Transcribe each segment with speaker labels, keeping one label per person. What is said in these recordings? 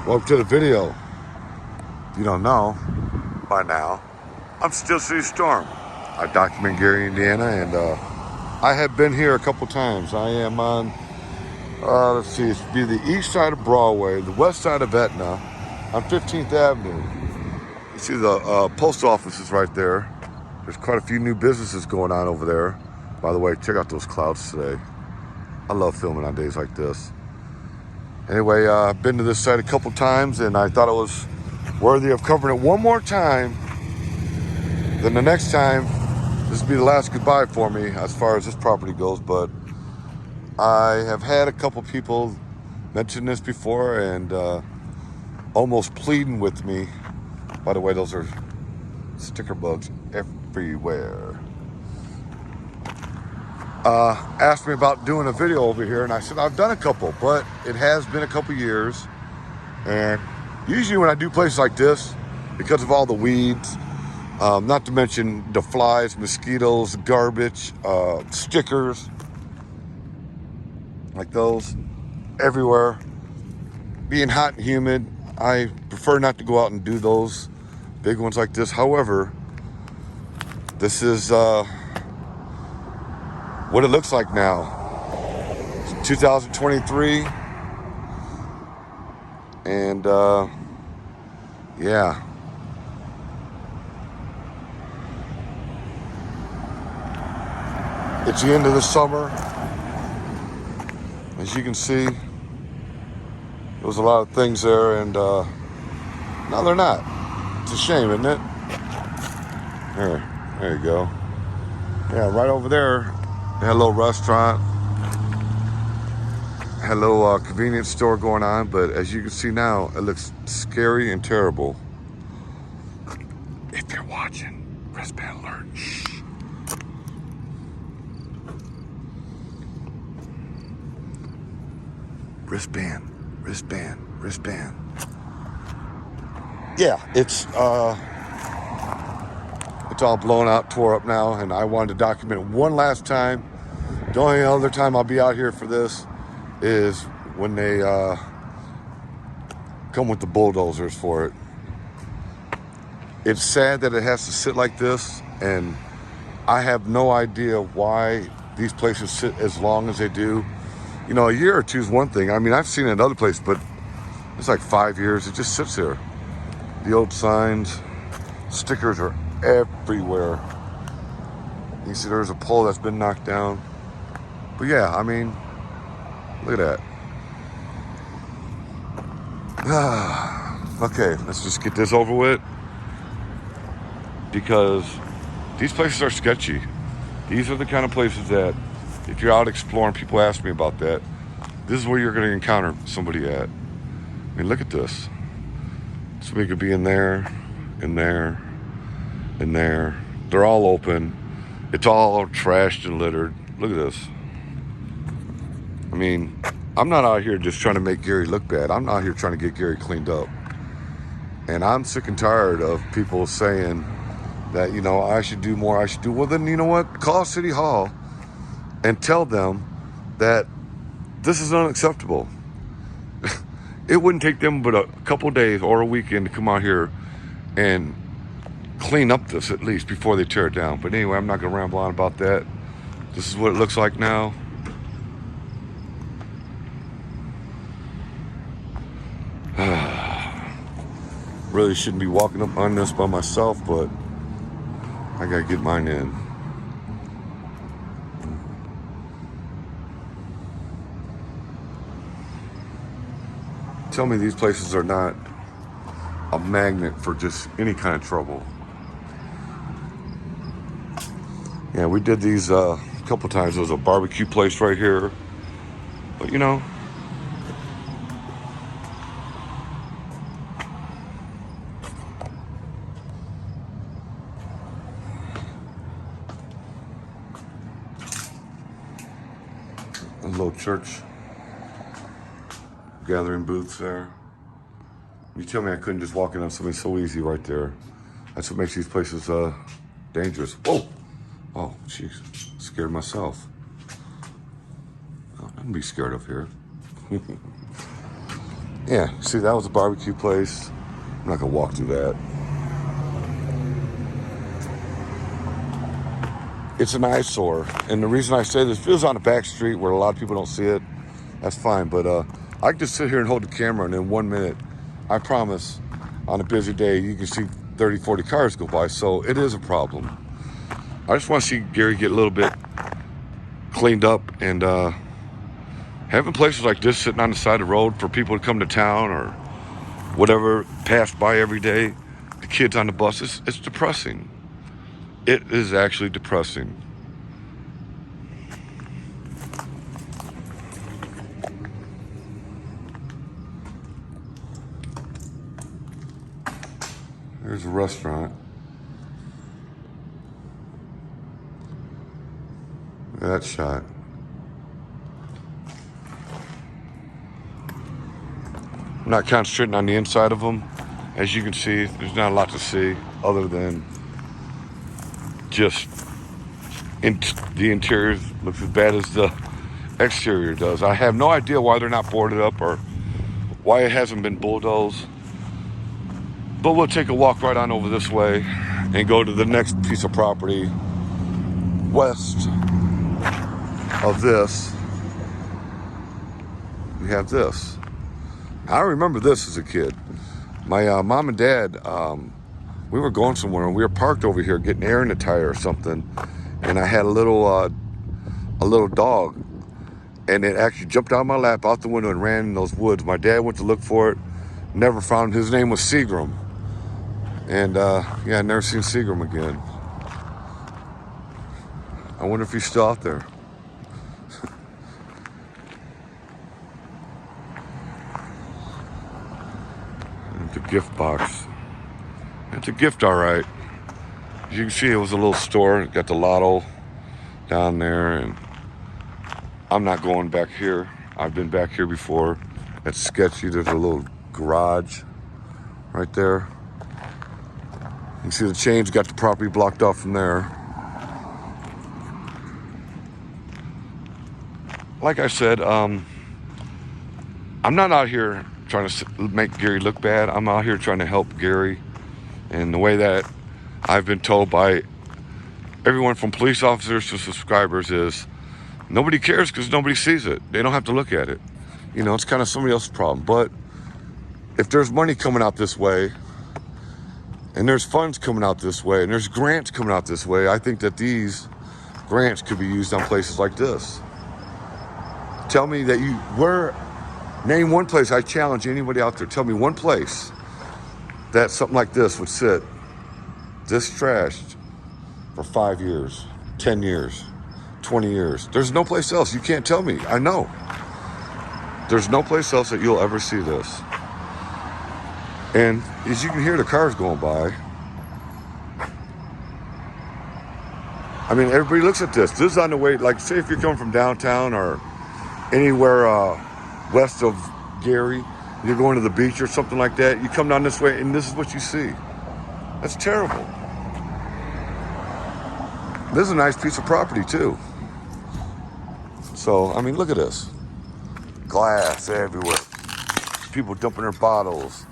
Speaker 1: Welcome to the video. If you don't know by now, I'm Steel City Storm. I document Gary, Indiana, and I have been here a couple times. I am on, let's see, it's be the east side of Broadway, the west side of Etna, on 15th Avenue. You see the post office is right there. There's quite a few new businesses going on over there. By the way, check out those clouds today. I love filming on days like this. Anyway, I've been to this site a couple times, and I thought it was worthy of covering it one more time. Then the next time, this will be the last goodbye for me as far as this property goes. But I have had a couple people mention this before and almost pleading with me. By the way, those are sticker bugs everywhere. Asked me about doing a video over here, and I said I've done a couple, but it has been a couple years. And usually when I do places like this, because of all the weeds, not to mention the flies, mosquitoes, garbage, stickers like those everywhere, being hot and humid, I prefer not to go out and do those big ones like this. However, this is what it looks like now. It's 2023, and yeah. It's the end of the summer. As you can see, there was a lot of things there, and no, they're not. It's a shame, isn't it? There you go. Yeah, right over there, they had a little restaurant, had a little convenience store going on, but as you can see now, it looks scary and terrible. If you're watching, wristband alert. Shh. Wristband. Yeah, it's all blown out, tore up now, and I wanted to document it one last time. The only other time I'll be out here for this is when they come with the bulldozers for it. It's sad that it has to sit like this, and I have no idea why these places sit as long as they do. You know, a year or two is one thing. I mean, I've seen it in other places, but it's like 5 years. It just sits there. The old signs, stickers are everywhere. You see there's a pole that's been knocked down. But yeah, I mean, look at that. Okay, let's just get this over with, because these places are sketchy. These are the kind of places that, if you're out exploring, people ask me about that, this is where you're going to encounter somebody at. I mean, look at this. Somebody could be in there, in there, in there. They're all open. It's all trashed and littered. Look at this. I mean, I'm not out here just trying to make Gary look bad. I'm out here trying to get Gary cleaned up. And I'm sick and tired of people saying that, you know, I should do more, well, then, you know what? Call City Hall and tell them that this is unacceptable. It wouldn't take them but a couple days or a weekend to come out here and clean up this at least before they tear it down. But anyway, I'm not going to ramble on about that. This is what it looks like now. Really shouldn't be walking up on this by myself, but I got to get mine in. Tell me these places are not a magnet for just any kind of trouble. Yeah, we did these a couple times. There was a barbecue place right here. But you know, a little church gathering booths there. You tell me I couldn't just walk in on something so easy right there. That's what makes these places dangerous. Whoa! Oh, jeez, scared myself. Oh, I don't be scared up here. Yeah, see, that was a barbecue place. I'm not gonna walk through that. It's an eyesore, and the reason I say this, if it was on a back street where a lot of people don't see it, that's fine. But I can just sit here and hold the camera, and in 1 minute, I promise, on a busy day, you can see 30, 40 cars go by. So it is a problem. I just want to see Gary get a little bit cleaned up, and having places like this sitting on the side of the road for people to come to town or whatever, pass by every day, the kids on the buses, it's depressing. It is actually depressing. There's a restaurant. Look at that shot. I'm not concentrating on the inside of them. As you can see, there's not a lot to see other than just the interior looks as bad as the exterior does. I have no idea why they're not boarded up or why it hasn't been bulldozed. But we'll take a walk right on over this way and go to the next piece of property west of this. We have this. I remember this as a kid. My mom and dad, we were going somewhere and we were parked over here getting air in the tire or something, and I had a little dog, and it actually jumped out of my lap out the window and ran in those woods. My dad went to look for it, never found it. His name was Seagram, and yeah, I never seen Seagram again. I wonder if he's still out there. The gift box. It's a gift, all right. As you can see, it was a little store. It got the lotto down there, and I'm not going back here. I've been back here before. It's sketchy. There's a little garage right there. You can see the chains got the property blocked off from there. Like I said, I'm not out here trying to make Gary look bad. I'm out here trying to help Gary. And the way that I've been told by everyone from police officers to subscribers is nobody cares because nobody sees it. They don't have to look at it. You know, it's kind of somebody else's problem. But if there's money coming out this way, and there's funds coming out this way, and there's grants coming out this way, I think that these grants could be used on places like this. Tell me that name one place. I challenge anybody out there. Tell me one place that something like this would sit this trashed for 5 years, 10 years, 20 years. There's no place else. You can't tell me. I know. There's no place else that you'll ever see this. And as you can hear the cars going by, I mean, everybody looks at this. This is on the way, like say if you're coming from downtown or anywhere west of Gary, you're going to the beach or something like that, you come down this way and this is what you see. That's terrible. This is a nice piece of property too. So, I mean, look at this. Glass everywhere. People dumping their bottles.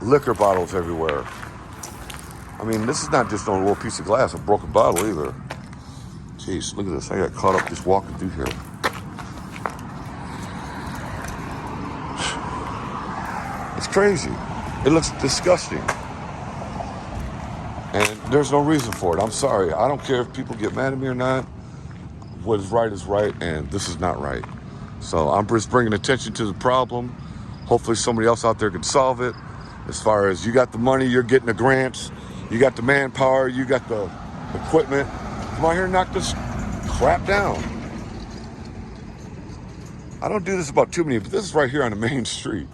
Speaker 1: Liquor bottles everywhere. I mean, this is not just a little piece of glass, a broken bottle either. Jeez, look at this. I got caught up just walking through here. It's crazy. It looks disgusting. And there's no reason for it. I'm sorry. I don't care if people get mad at me or not. What is right, and this is not right. So I'm just bringing attention to the problem. Hopefully somebody else out there can solve it. As far as you got the money, you're getting the grants, you got the manpower, you got the equipment. Come out here and knock this crap down. I don't do this about too many, but this is right here on the main street.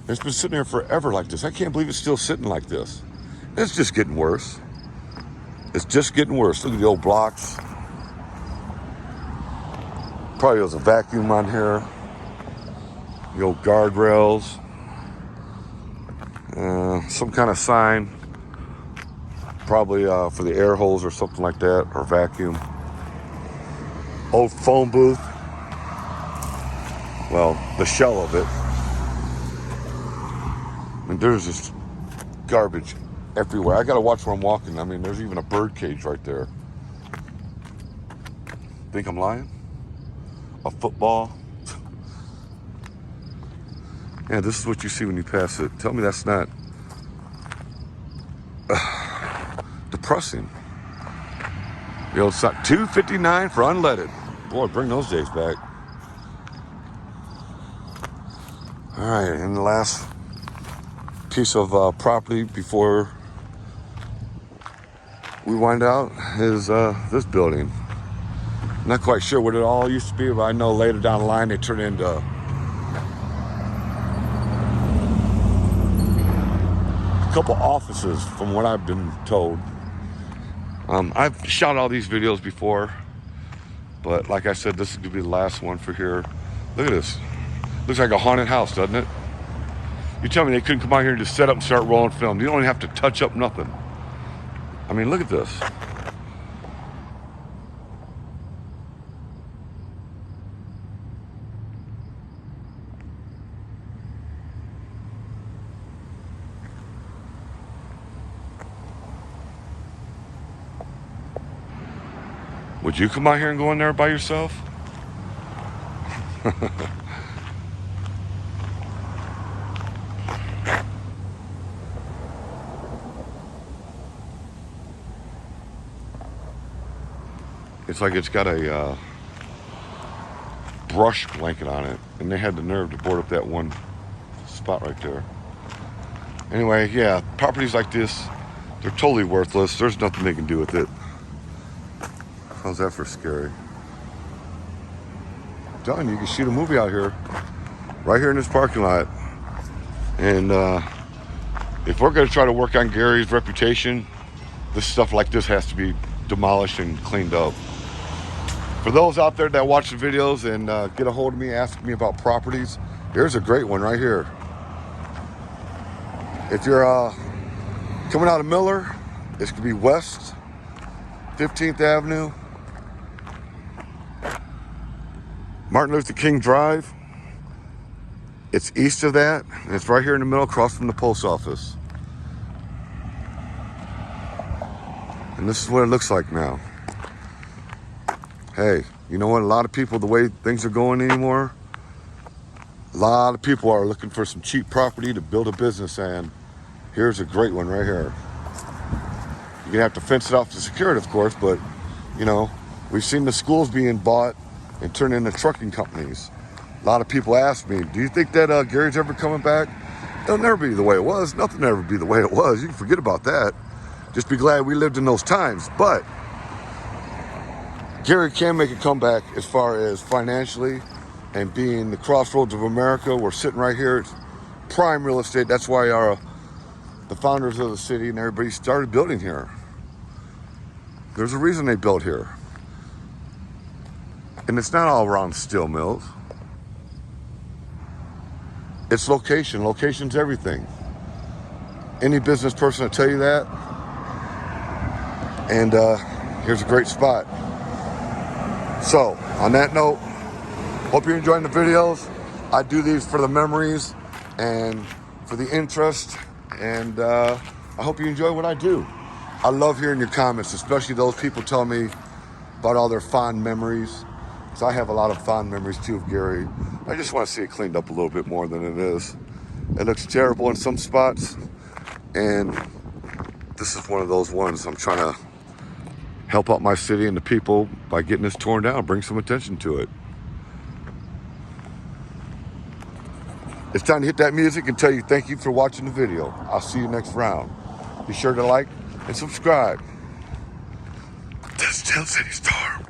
Speaker 1: It's been sitting there forever like this. I can't believe it's still sitting like this. It's just getting worse. It's just getting worse. Look at the old blocks. Probably there's a vacuum on here. The old guardrails. Some kind of sign. Probably for the air holes or something like that, or vacuum. Old phone booth. Well, the shell of it. there's just garbage everywhere. I gotta watch where I'm walking. I mean, there's even a bird cage right there. Think I'm lying? A football. Yeah, this is what you see when you pass it. Tell me that's not depressing. The old $2.59 for unleaded. Boy, bring those days back. All right, and the last piece of property before we wind out is this building. Not quite sure what it all used to be, but I know later down the line they turned into a couple offices, from what I've been told. I've shot all these videos before, but like I said, this is gonna be the last one for here. Look at this. Looks like a haunted house, doesn't it? You tell me they couldn't come out here and just set up and start rolling film. You don't even have to touch up nothing. I mean, look at this. Would you come out here and go in there by yourself? It's like it's got a brush blanket on it, and they had the nerve to board up that one spot right there. Anyway, yeah, properties like this, they're totally worthless. There's nothing they can do with it. How's that for scary? Done. You can shoot a movie out here, right here in this parking lot. And if we're going to try to work on Gary's reputation, this stuff like this has to be demolished and cleaned up. For those out there that watch the videos and get a hold of me, ask me about properties, here's a great one right here. If you're coming out of Miller, it's going to be west 15th Avenue, Martin Luther King Drive. It's east of that, and it's right here in the middle, across from the post office. And this is what it looks like now. Hey, you know what? A lot of people, the way things are going anymore, a lot of people are looking for some cheap property to build a business, and here's a great one right here. You're gonna have to fence it off to secure it, of course, but you know, we've seen the schools being bought and turned into trucking companies. A lot of people ask me, do you think that Gary's ever coming back? It'll never be the way it was. Nothing will ever be the way it was. You can forget about that. Just be glad we lived in those times. But Gary can make a comeback as far as financially and being the crossroads of America. We're sitting right here. It's prime real estate. That's why the founders of the city and everybody started building here. There's a reason they built here. And it's not all around steel mills. It's location. Location's everything. Any business person will tell you that. And here's a great spot. So, on that note, hope you're enjoying the videos. I do these for the memories and for the interest. And I hope you enjoy what I do. I love hearing your comments, especially those people tell me about all their fond memories. Because I have a lot of fond memories too of Gary. I just want to see it cleaned up a little bit more than it is. It looks terrible in some spots, and this is one of those ones. I'm trying to help out my city and the people by getting this torn down, bring some attention to it. It's time to hit that music and tell you thank you for watching the video. I'll see you next round. Be sure to like and subscribe. That's Tell City Storm.